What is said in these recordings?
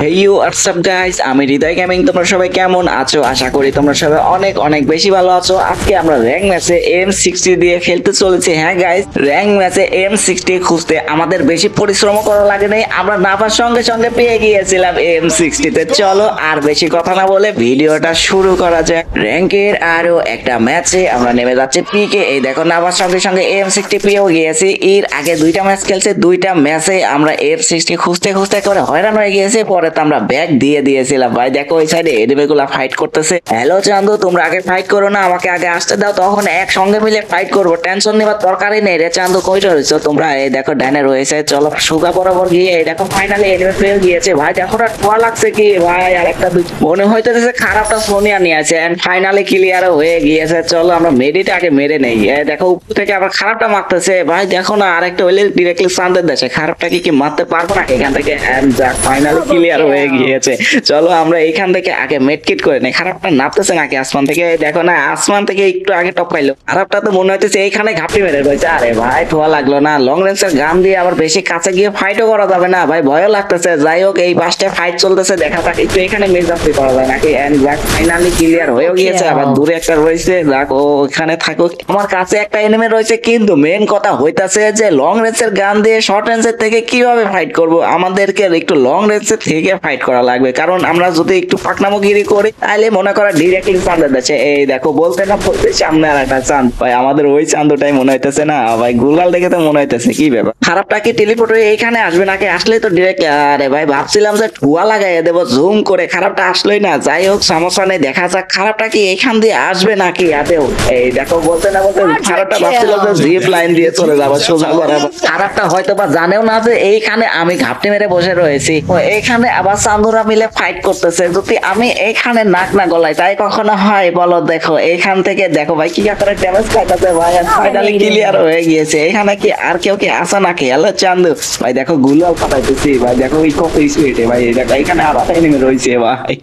হেই WhatsApp guys, আমি হৃদয় gaming. তোমরা সবাই কেমন আছো? আশা করি তোমরা সবাই অনেক অনেক বেশি ভালো আছো। আজকে আমরা র্যাঙ্ক ম্যাচে M60 দিয়ে খেলতে চলেছি। হ্যাঁ গাইস, র্যাঙ্ক ম্যাচে M60 খুঁজতে আমাদের বেশি পরিশ্রম করা লাগে নাই, আমরা নাপার সঙ্গে সঙ্গে পেয়ে গিয়েছিলাম M60 তে। চলো আর বেশি কথা না বলে ভিডিওটা শুরু করা যাক। র্যাঙ্কের আরো একটা ম্যাচে আমরা নেমে যাচ্ছি পিকে। এই দেখো, নাপার সঙ্গে সঙ্গে M60 পেয়েও গিয়েছি। এর আগে দুইটা ম্যাচ খেলছে, দুইটা ম্যাচে আমরা M60 খুঁজতে খুঁজতে করে হয়রান হয়ে গিয়েছে। পরে তো আমরা ব্যাগ দিয়ে দিয়েছিলাম। ভাই দেখো ওই সাইডে এনিমি গুলা ফাইট করতেছে। হ্যালো চান্দু, তোমরা আগে ফাইট করো না, আমাকে আগে আসতে দাও, তখন একসঙ্গে মিলে ফাইট করবো। টেনশন নেবার দরকারই নেই রে চান্দু। কইটা রয়েছো তোমরা? এই দেখো ডানে রয়েছে, চলো সুগা বরাবর গিয়ে এই দেখো ফাইনালি এনিমি পেয়ে গিয়েছে। ভাই দেখো না ঠোয়া লাগছে কি ভাই, আর একটা মনে হইতেছে খারাপটা সোনিয়া নিয়ে আছে এন্ড ফাইনালি ক্লিয়ার হয়ে গিয়েছে। চলো আমরা মেডিটা আগে মেরে নেই। দেখো উপর থেকে আবার খারাপটা মারতেছে। ভাই দেখো না আরেকটা হইলে ডিরেক্টলি চান্দের দেশে খারাপটা কি মারতে পারবো না এখান থেকে। ফাইনালি ক্লিয়ার হয়ে গিয়েছে। চলো আমরা এখান থেকে আগে মেডকিট করে নেই। খারাপটা নামতেছে নাকি আসমান থেকে? দেখো না আসমান থেকে একটু আগে টপ পাইলো। খারাপটা তো মনে হইতেছে এইখানে ঘাপটি মেরে রয়েছে। আরে ভাই ঠোয়া লাগলো না। লং রেঞ্জের গান দিয়ে আবার বেশি কাছে গিয়ে ফাইটও করা যাবে না ভাই, ভয়ও লাগতেছে। যাই হোক এই পাশটা ফাইট চলতেছে, দেখা যাক একটু এখানে মেজাফি করা যায় নাকি। এন্ড যাক ফাইনালি ক্লিয়ার হয়েও গিয়েছে। আবার দূরে একটা রয়েছে, যাক ও ওখানে থাকুক। আমার কাছে একটা এনিমি রয়েছে, কিন্তু মেন কথা হইতাছে যে লং রেঞ্জের গান দিয়ে শর্ট রেঞ্জের থেকে কিভাবে ফাইট করব। আমাদেরকে একটু লং রেঞ্জের থেকে ফাইট করা লাগবে, কারণ আমরা যদি একটু ফাঁকনামগিরি করি তাহলে মনে করা ডিরেক্টলি চাঁদের যাচ্ছে। এই দেখো বলতে না বলতে সামনে আর একটা চাঁদ। ভাই আমাদের ওই চাঁদটাই মনে হইতেছে না ভাই, গুলাল দেখে তো মনে হইতেছে। কি ব্যাপার, খারাপটা কি টেলিপোর্ট হয়ে এইখানে আসবে নাকি? আসলে তো ডিরেক্ট, আরে ভাই ভাবছিলাম যে ঠুয়া লাগাইয়া দেবো জুম করে, খারাপটা আসলোই না। যাই হোক সমস্যা নেই, দেখা যাক খারাপটা কি এইখান দিয়ে আসবে নাকি আদেও। এই দেখো বলতে না বলতে খারাপটা ভাবছিলাম যে জিপ লাইন দিয়ে চলে যাবো সোজা বরাবর। খারাপটা হয়তো বা জানেও না যে এইখানে আমি ঘাপটি মেরে বসে রয়েছি। এইখানে আবার চান্দুরা মিলে ফাইট করতেছে। যদি আমি এইখানে নাক না গলাই তাই কখনো হয় বলো? দেখো এইখান থেকে দেখো ভাই কি করে ড্যামেজ খাইতেছে ভাই। ফাইনালি ক্লিয়ার হয়ে গিয়েছে। এখানে কি আর কেউ কি আসে নাকি? হ্যালো চান্দু ভাই, দেখো গুলাল পাঠাইতেছি ভাই। দেখো ওই কত স্পিডে ভাই, দেখো এখানে আবার এনিমি রয়েছে ভাই।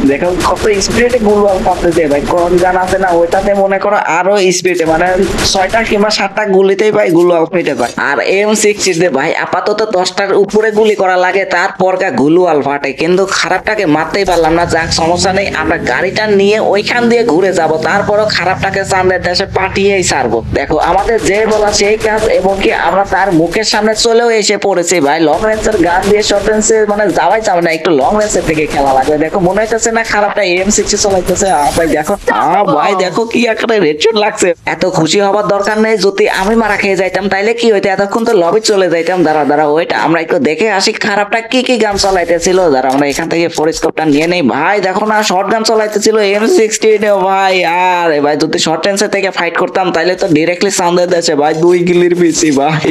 দেখো কত স্পিডে গুলওয়াল পাঠাইতেছে ভাই। কোন গান আছে না ওইটাতে মনে করো আরো স্পিডে, মানে 6টা কিংবা 7টা গুলিতেই ভাই গুলওয়াল ফেটে যায়। আর M60 দে ভাই আপাতত 10টার উপরে গুলি করা লাগে, তারপর গুলওয়াল ফাটে। কিন্তু খারাপটাকে মারতেই পারলাম না। যাক সমস্যা নেই, আমরা গাড়িটা নিয়ে ওইখান দিয়ে ঘুরে যাব, তারপরও খারাপটাকে চাঁদের দেশে পাঠিয়েই ছাড়বো। দেখো আমাদের যে বলা সেই কাজ, এবং কি আমরা তার মুখের সামনে চলেও এসে পড়েছি ভাই। লং রেঞ্জের গান দিয়ে শর্ট রেঞ্জে মানে যাওয়াই যাবে না, একটু লং রেঞ্জের থেকে খেলা লাগবে। দেখো মনে হইতেছে না খারাপটা M60 চালাইতেছে। ভাই দেখো ভাই দেখো কি একটা রেডশট লাগছে। এত খুশি হবার দরকার নেই। যদি আমি মারা খেয়ে যাইতাম তাইলে কি হইতো? এতক্ষণ তো লবি চলে যাইতাম। দাঁড়া ওইটা আমরা একটু দেখে আসি খারাপটা কি কি গান চালাইতেছিল। দাঁড়া আমরা এখান থেকে ফোরস্কোপটা নিয়ে নেই। ভাই দেখো না শর্ট গান চালাইতেছিল M60 ভাই। আর ভাই যদি শর্ট রেঞ্জের থেকে ফাইট করতাম তাইলে তো ডিরেক্টলি চাঁদের দেশে ভাই 2 গিলির বেশি ভাই।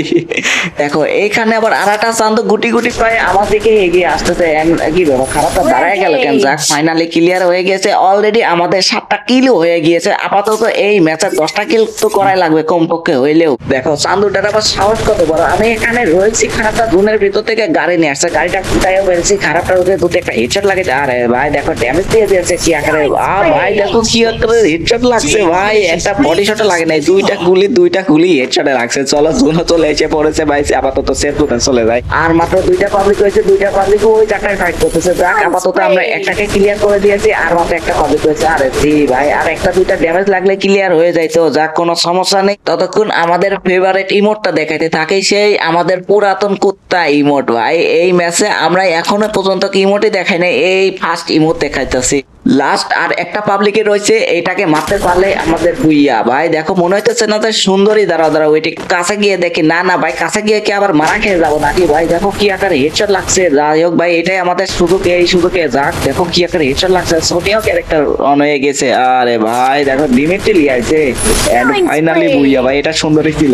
দেখো এইখানে আবার আরাটা চাঁদ গুটি গুটি পায় আমার দিকে এগিয়ে আসতেছে। কি ব্যাপার, খারাপটা দাঁড়ায় গেল কেন? যাক ফাইনালি ক্লিয়ার হয়ে গেছে। অলরেডি আমাদের 7টা কিলও হয়ে গিয়েছে। আপাতত এই ম্যাচে 10টা কিল তো করাই লাগবে কমপক্ষে হইলেও। দেখো চান্দুটার আবার সাহস কত বড়। আমি এখানে রয়েছি, খারাপটা জুনের ভিতর থেকে গাড়ি নিয়ে আসছে। গাড়িটা ফুটাইও ফেলছি, খারাপটার উপরে দুটো একটা হেডশট লাগেছে। আরে ভাই দেখো ড্যামেজ দিয়ে দিয়েছে কি আকারে। ভাই দেখো কি একটা হেডশট লাগছে ভাই, একটা বডি শট লাগে নাই, দুইটা গুলি হেডশটে লাগছে। চলো জুনও চলে এসে পড়েছে ভাই। আপাতত সেফ জোনে চলে যায়। আর মাত্র 2টা পাবলিক হয়েছে, 2টা পাবলিক ওই জায়গায় ফাইট করতেছে। যাক আপাতত আমরা একটাকে ক্লিয়ার করে দিয়েছি, আর মাত্র একটা পাবলিক হয়েছে। আরে জি ভাই আর একটা 2টা ড্যামেজ লাগলে ক্লিয়ার হয়ে যায়। তো যাক কোনো সমস্যা নেই। ততক্ষণ আমাদের ফেভারিট ইমোটটা দেখাইতে থাকে, সেই আমাদের পুরাতন কুত্তা ইমোট ভাই। এই ম্যাচে আমরা এখনো পর্যন্ত কি ইমোটই দেখাই নাই, এই ফার্স্ট ইমোট দেখাইতেছি। লাস্ট আর একটা পাবলিকে রয়েছে, এইটাকে মারতে পারলে আমাদের বুইয়া ভাই। দেখো মনে হইতেছে না যে সুন্দরী। দাঁড়া ওইটি কাছে গিয়ে দেখি। না ভাই কাছে গিয়ে কি আবার মারা খেয়ে যাবো নাকি ভাই? দেখো কি আকার হেডশট লাগছে। যাই হোক ভাই এটাই আমাদের সুযোগে, এই সুযোগে যাক। দেখো কি আকার হেডশট লাগছে। সোনিয়াও ক্যারেক্টার অন হয়ে গেছে। আরে ভাই দেখো ডিমিট্রি আইছে এন্ড ফাইনালি বুইয়া ভাই, এটা সুন্দরী ছিল।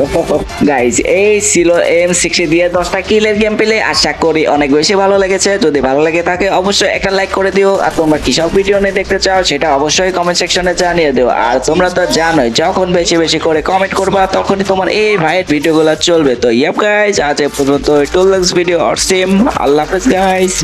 গাইস এই ছিল M60 দিয়ে 10টা কিলের গেম প্লে। আশা করি অনেক বেশি ভালো লেগেছে। যদি ভালো লেগে থাকে অবশ্যই একটা লাইক করে দিও। আর তোমরা কি সব ভিডিও দেখতে চাও সেটা অবশ্যই কমেন্ট সেকশনে জানিয়ে দিও। আর তোমরা তো জানোই যখন বেশি বেশি করে কমেন্ট করবা তখনই তোমার এই ভাইয়ের ভিডিওগুলো চলবে। তো ইয়াপ গাইস আজ এ পর্যন্ত টুল ভিডিও আর সেম। আল্লাহ হাফেজ গাইস।